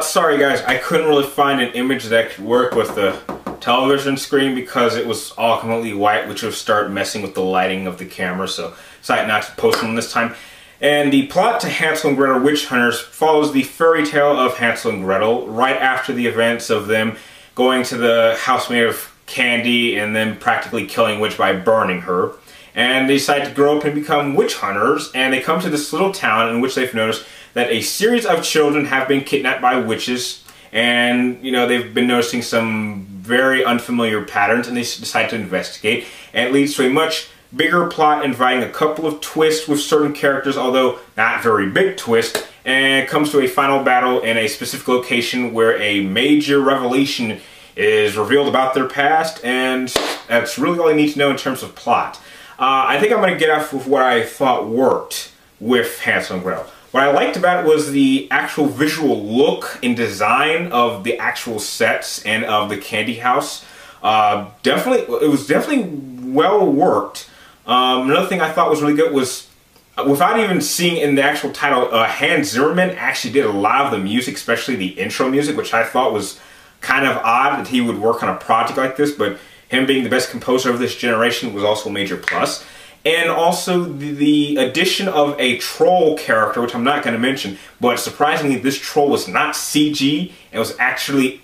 Sorry guys, I couldn't really find an image that could work with the television screen because it was all completely white, which would start messing with the lighting of the camera, so decided not to post one this time. And the plot to Hansel and Gretel Witch Hunters follows the fairy tale of Hansel and Gretel right after the events of them going to the house made of candy and then practically killing a witch by burning her. And they decide to grow up and become witch hunters, and they come to this little town in which they've noticed that a series of children have been kidnapped by witches, and they've been noticing some very unfamiliar patterns, and they decide to investigate, and it leads to a much bigger plot inviting a couple of twists with certain characters, although not very big twists, and it comes to a final battle in a specific location where a major revelation is revealed about their past, and that's really all I need to know in terms of plot. I think I'm going to get off with what I thought worked with Hansel and Gretel. What I liked about it was the actual visual look and design of the actual sets and of the candy house. It was definitely well worked. Another thing I thought was really good was, without even seeing in the actual title, Hans Zimmerman actually did a lot of the music, especially the intro music, which I thought was kind of odd that he would work on a project like this, but him being the best composer of this generation was also a major plus. And also the addition of a troll character, which I'm not going to mention, but surprisingly this troll was not CG, and was actually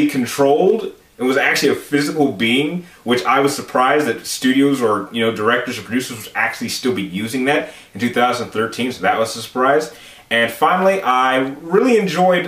controlled. It was actually a physical being, which I was surprised that studios or directors or producers would actually still be using that in 2013, so that was a surprise. And finally, I really enjoyed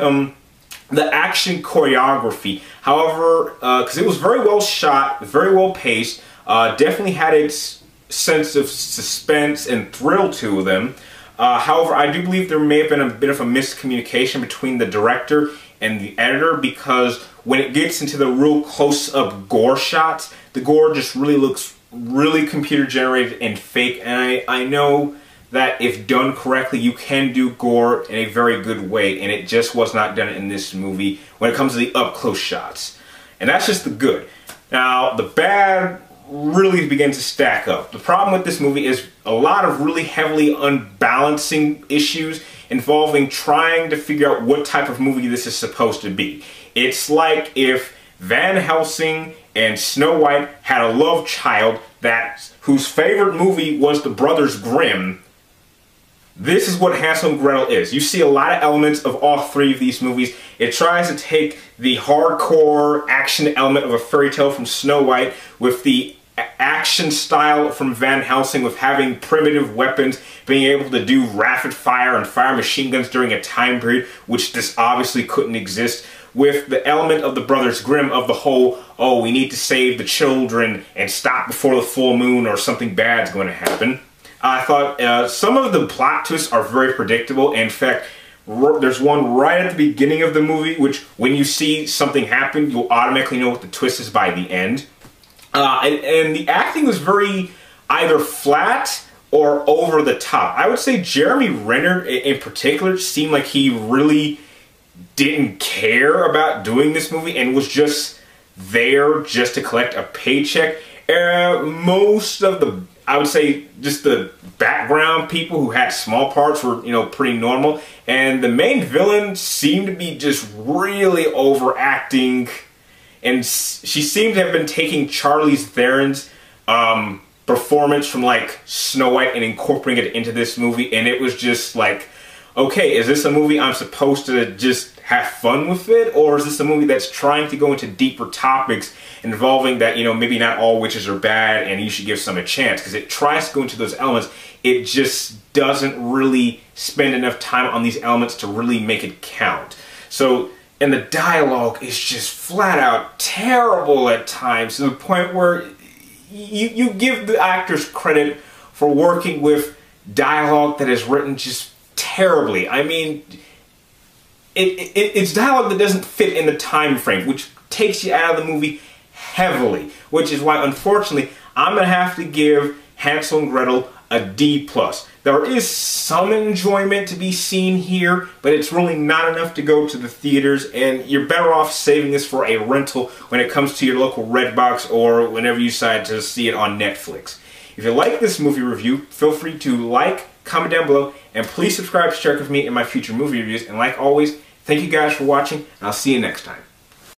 the action choreography. However, because it was very well shot, very well paced, definitely had its sense of suspense and thrill to them. However, I do believe there may have been a bit of a miscommunication between the director and the editor, because when it gets into the real close-up gore shots, the gore just really looks really computer generated and fake, and I know that if done correctly, you can do gore in a very good way, and it just was not done in this movie when it comes to the up-close shots. And that's just the good. Now, the bad really begins to stack up. The problem with this movie is a lot of really heavily unbalancing issues involving trying to figure out what type of movie this is supposed to be. It's like if Van Helsing and Snow White had a love child whose favorite movie was The Brothers Grimm. This is what Hansel and Gretel is. You see a lot of elements of all three of these movies. It tries to take the hardcore action element of a fairy tale from Snow White with the action style from Van Helsing, with having primitive weapons, being able to do rapid fire and fire machine guns during a time period which this obviously couldn't exist, with the element of the Brothers Grimm of the whole, oh, we need to save the children and stop before the full moon or something bad's going to happen. I thought some of the plot twists are very predictable. In fact, there's one right at the beginning of the movie which, when you see something happen, you'll automatically know what the twist is by the end. And the acting was very either flat or over the top. I would say Jeremy Renner in particular seemed like he really didn't care about doing this movie and was just there just to collect a paycheck. Most of the, I would say, just the background people who had small parts were, pretty normal. And the main villain seemed to be just really overacting. And she seemed to have been taking Charlize Theron's performance from, like, Snow White and incorporating it into this movie. And it was just like, okay, is this a movie I'm supposed to just have fun with it? Or is this a movie that's trying to go into deeper topics involving that, maybe not all witches are bad and you should give some a chance? Because it tries to go into those elements. It just doesn't really spend enough time on these elements to really make it count. So, and the dialogue is just flat out terrible at times, to the point where you give the actors credit for working with dialogue that is written just terribly. I mean, it's dialogue that doesn't fit in the time frame, which takes you out of the movie heavily, which is why, unfortunately, I'm going to have to give Hansel and Gretel a D+. There is some enjoyment to be seen here, but it's really not enough to go to the theaters, and you're better off saving this for a rental when it comes to your local Redbox or whenever you decide to see it on Netflix. If you like this movie review, feel free to like, comment down below, and please subscribe to check with me in my future movie reviews. And like always, thank you guys for watching, and I'll see you next time.